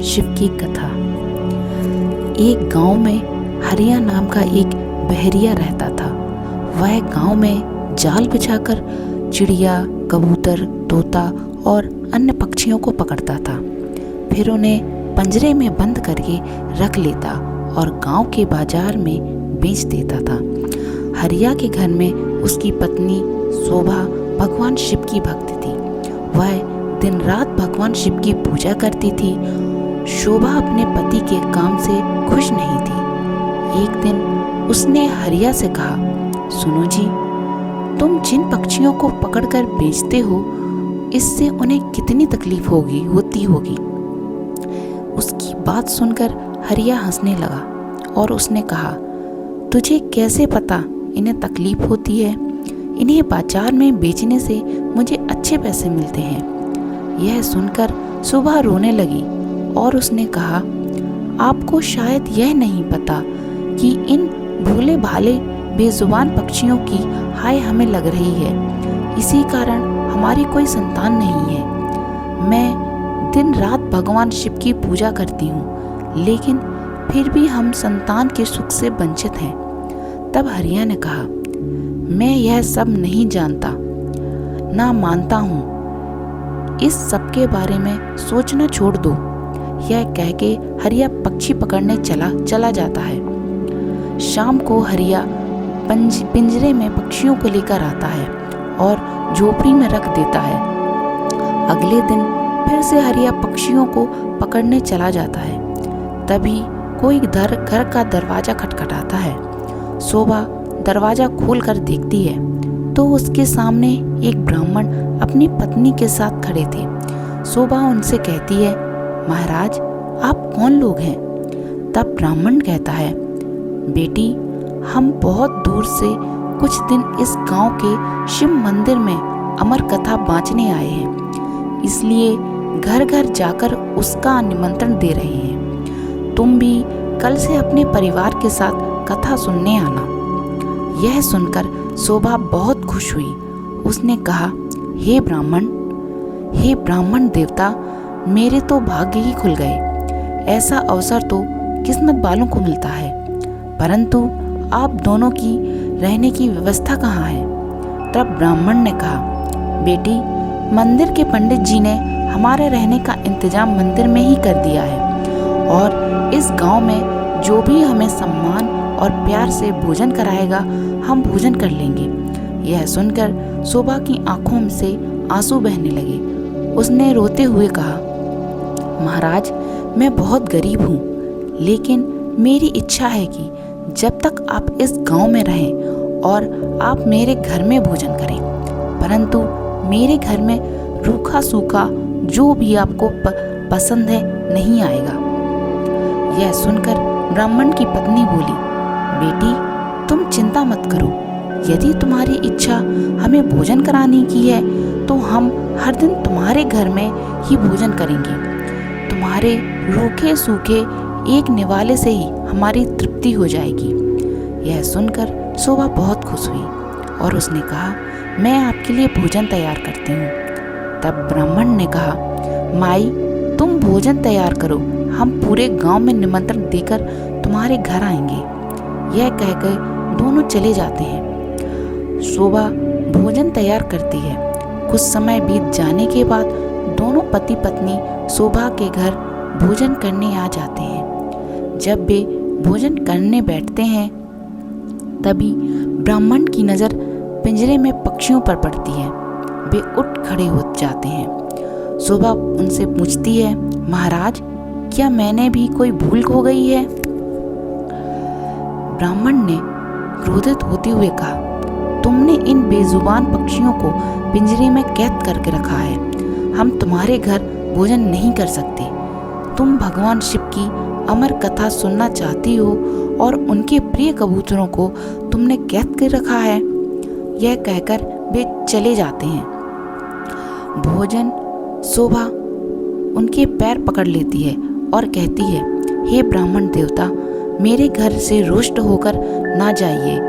शिव की कथा। एक गांव में हरिया नाम का एक बहरिया रहता था। वह गांव में जाल बिछाकर चिड़िया, कबूतर, तोता और अन्य पक्षियों को पकड़ता था। फिर उन्हें पंजरे में बंद करके रख लेता और गांव के बाजार में बेच देता था। हरिया के घर में उसकी पत्नी शोभा भगवान शिव की भक्त थी। वह दिन रात भगवान शिव की पूजा करती थी। शोभा अपने पति के काम से खुश नहीं थी। एक दिन उसने हरिया से कहा, सुनो जी, तुम जिन पक्षियों को पकड़कर बेचते हो, इससे उन्हें कितनी तकलीफ होती होगी। उसकी बात सुनकर हरिया हंसने लगा और उसने कहा, तुझे कैसे पता इन्हें तकलीफ होती है? इन्हें बाजार में बेचने से मुझे अच्छे पैसे मिलते हैं। यह सुनकर शोभा रोने लगी और उसने कहा, आपको शायद यह नहीं पता कि इन भोले भाले बेजुबान पक्षियों की हाय हमें लग रही है। इसी कारण हमारी कोई संतान नहीं है। मैं दिन रात भगवान शिव की पूजा करती हूँ, लेकिन फिर भी हम संतान के सुख से वंचित हैं। तब हरिया ने कहा, मैं यह सब नहीं जानता, ना मानता हूँ। इस सब के बारे में सोचना छोड़ दो। यह कह के हरिया पक्षी पकड़ने चला जाता है। शाम को हरिया पिंजरे में पक्षियों को लेकर आता है और झोपड़ी में रख देता है। अगले दिन फिर से हरिया पक्षियों को पकड़ने चला जाता है। तभी कोई घर का दरवाजा खटखटाता है। शोभा दरवाजा खोलकर देखती है तो उसके सामने एक ब्राह्मण अपनी पत्नी के साथ खड़े थे। शोभा उनसे कहती है, महाराज, आप कौन लोग हैं? तब ब्राह्मण कहता है, बेटी, हम बहुत दूर से कुछ दिन इस गांव के शिव मंदिर में अमर कथा बांचने आए हैं, इसलिए घर घर जाकर उसका निमंत्रण दे रहे हैं। तुम भी कल से अपने परिवार के साथ कथा सुनने आना। यह सुनकर शोभा बहुत खुश हुई। उसने कहा, हे ब्राह्मण देवता, मेरे तो भाग्य ही खुल गए। ऐसा अवसर तो किस्मत वालों को मिलता है, परंतु आप दोनों की रहने की व्यवस्था कहाँ है? तब ब्राह्मण ने कहा, बेटी, मंदिर के पंडित जी ने हमारे रहने का इंतजाम मंदिर में ही कर दिया है और इस गांव में जो भी हमें सम्मान और प्यार से भोजन कराएगा, हम भोजन कर लेंगे। यह सुनकर शोभा की आंखों से आंसू बहने लगे। उसने रोते हुए कहा, महाराज, मैं बहुत गरीब हूँ, लेकिन मेरी इच्छा है कि जब तक आप इस गांव में रहें और आप मेरे घर में भोजन करें, परंतु मेरे घर में रूखा सूखा जो भी आपको पसंद है नहीं आएगा। यह सुनकर ब्राह्मण की पत्नी बोली, बेटी, तुम चिंता मत करो। यदि तुम्हारी इच्छा हमें भोजन कराने की है तो हम हर दिन तुम्हारे घर में ही भोजन करेंगे। तुम्हारे रूखे सूखे एक निवाले से ही हमारी तृप्ति हो जाएगी। यह सुनकर शोभा बहुत खुश हुई और उसने कहा, मैं आपके लिए भोजन तैयार करती हूँ। तब ब्राह्मण ने कहा, माई, तुम भोजन तैयार करो, हम पूरे गांव में निमंत्रण देकर तुम्हारे घर आएंगे। यह कहकर दोनों चले जाते हैं। शोभा भोजन तैयार करती है। कुछ समय बीत जाने के बाद दोनों पति पत्नी शोभा के घर भोजन करने आ जाते हैं। जब वे भोजन करने बैठते हैं, तभी ब्राह्मण की नज़र पिंजरे में पक्षियों पर पड़ती है। वे उठ खड़े हो जाते हैं। शोभा उनसे पूछती है, महाराज, क्या मैंने भी कोई भूल हो गई है? ब्राह्मण ने क्रोधित होते हुए कहा, तुमने इन बेजुबान पक्षियों को पिंजरे में कैद करके रखा है। हम तुम्हारे घर भोजन नहीं कर सकते। तुम भगवान शिव की अमर कथा सुनना चाहती हो और उनके प्रिय कबूतरों को तुमने कैद कर रखा है। यह कहकर वे चले जाते हैं। भोजन शोभा उनके पैर पकड़ लेती है और कहती है, हे ब्राह्मण देवता, मेरे घर से रुष्ट होकर ना जाइए।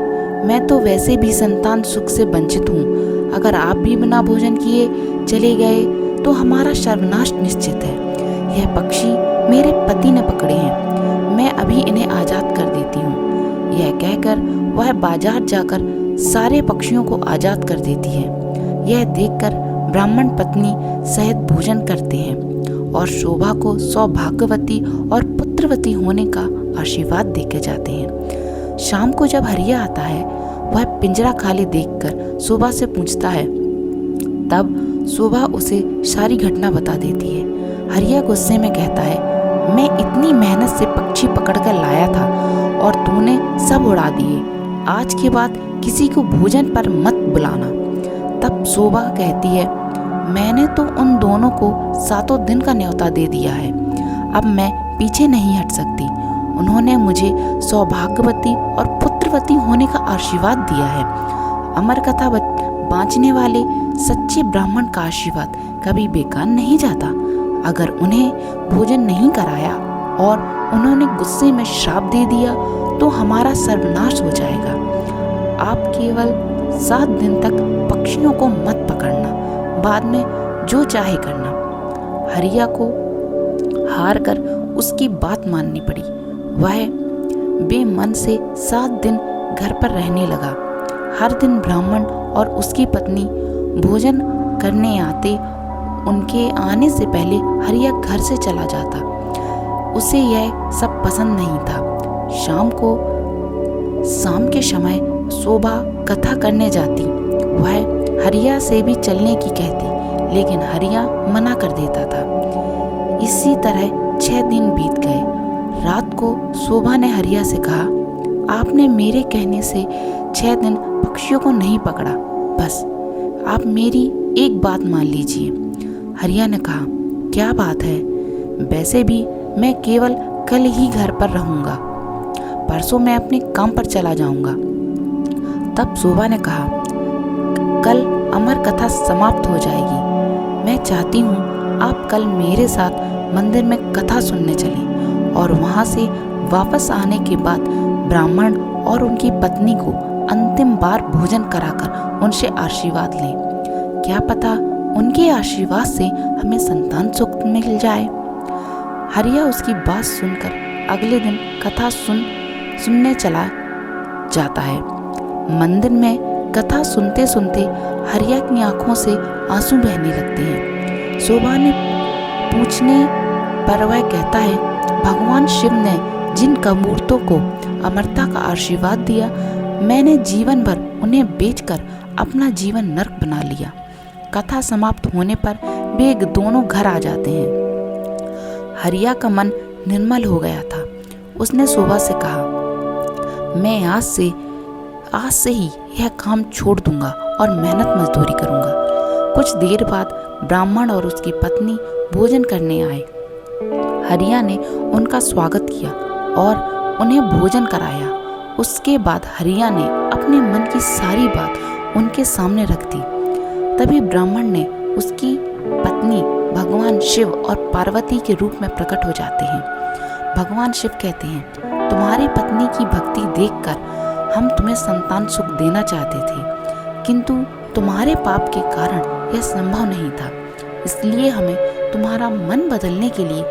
मैं तो वैसे भी संतान सुख से वंचित हूँ। अगर आप भी बिना भोजन किए चले गए तो हमारा सर्वनाश निश्चित है। यह पक्षी मेरे पति ने पकड़े हैं, मैं अभी इन्हें आज़ाद कर देती हूँ। यह कहकर वह बाजार जाकर सारे पक्षियों को आज़ाद कर देती है। यह देखकर ब्राह्मण पत्नी सहित भोजन करते हैं और शोभा को सौभाग्यवती और पुत्रवती होने का आशीर्वाद देके जाते हैं। शाम को जब हरिया आता है, वह पिंजरा खाली देखकर शोभा से पूछता है। तब शोभा उसे सारी घटना बता देती है। हरिया गुस्से में कहता है, मैं इतनी मेहनत से पक्षी पकड़कर लाया था और तूने सब उड़ा दिए। आज के बाद किसी को भोजन पर मत बुलाना। तब शोभा कहती है, मैंने तो उन दोनों को 7 दिन का न्योता दे दिया है, अब मैं पीछे नहीं हट सकती। उन्होंने मुझे सौभाग्यवती और पुत्रवती होने का आशीर्वाद दिया है। अमर कथा बाँचने वाले सच्चे ब्राह्मण का आशीर्वाद कभी बेकार नहीं जाता। अगर उन्हें भोजन नहीं कराया और उन्होंने गुस्से में श्राप दे दिया तो हमारा सर्वनाश हो जाएगा। आप केवल 7 दिन तक पक्षियों को मत पकड़ना, बाद में जो चाहे करना। हरिया को हार कर उसकी बात माननी पड़ी। वह बेमन से 7 दिन घर पर रहने लगा। हर दिन ब्राह्मण और उसकी पत्नी भोजन करने आते। उनके आने से पहले हरिया घर से चला जाता। उसे यह सब पसंद नहीं था। शाम के समय शोभा कथा करने जाती। वह हरिया से भी चलने की कहती, लेकिन हरिया मना कर देता था। इसी तरह 6 दिन बीत गए। रात को शोभा ने हरिया से कहा, आपने मेरे कहने से 6 दिन पक्षियों को नहीं पकड़ा, बस आप मेरी एक बात मान लीजिए। हरिया ने कहा, क्या बात है? वैसे भी मैं केवल कल ही घर पर रहूंगा, परसों मैं अपने काम पर चला जाऊंगा। तब शोभा ने कहा, कल अमर कथा समाप्त हो जाएगी। मैं चाहती हूँ आप कल मेरे साथ मंदिर में कथा सुनने चलें और वहाँ से वापस आने के बाद ब्राह्मण और उनकी पत्नी को अंतिम बार भोजन कराकर उनसे आशीर्वाद लें। क्या पता उनके आशीर्वाद से हमें संतान सुख मिल जाए। हरिया उसकी बात सुनकर अगले दिन कथा सुनने चला जाता है। मंदिर में कथा सुनते सुनते हरिया की आंखों से आंसू बहने लगते हैं। शोभा ने पूछने पर वह कहता है, भगवान शिव ने जिन कमूर्तों को अमरता का आशीर्वाद दिया, मैंने जीवन भर उन्हें बेचकर अपना जीवन नरक बना लिया। कथा समाप्त होने पर वे दोनों घर आ जाते हैं। हरिया का मन निर्मल हो गया था। उसने शोभा से कहा, मैं आज से ही यह काम छोड़ दूंगा और मेहनत मजदूरी करूंगा। कुछ देर बाद ब्राह्मण और उसकी पत्नी भोजन करने आए। हरिया ने उनका स्वागत किया और उन्हें भोजन कराया। उसके बाद हरिया ने अपने मन की सारी बात उनके सामने रख दी। तभी ब्राह्मण ने उसकी पत्नी भगवान शिव और पार्वती के रूप में प्रकट हो जाते हैं। भगवान शिव कहते हैं, तुम्हारी पत्नी की भक्ति देखकर हम तुम्हें संतान सुख देना चाहते थे, किंतु तुम्हारे पाप के कारण यह संभव नहीं था। इसलिए हमें तुम्हारा मन बदलने के लिए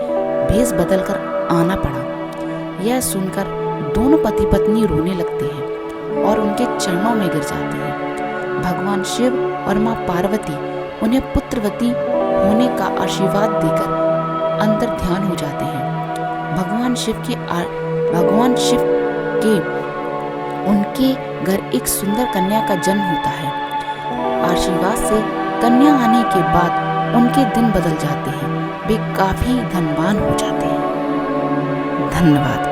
भेष बदलकर आना पड़ा। यह सुनकर दोनों पति पत्नी रोने लगते हैं और उनके चरणों में गिर जाते हैं। भगवान शिव और माँ पार्वती उन्हें पुत्रवती होने का आशीर्वाद देकर अंतर ध्यान हो जाते हैं। भगवान शिव के उनके घर एक सुंदर कन्या का जन्म होता है। आशीर्वाद से कन्या आने के बाद उनके दिन बदल जाते हैं। वे काफी धनवान हो जाते हैं। धन्यवाद।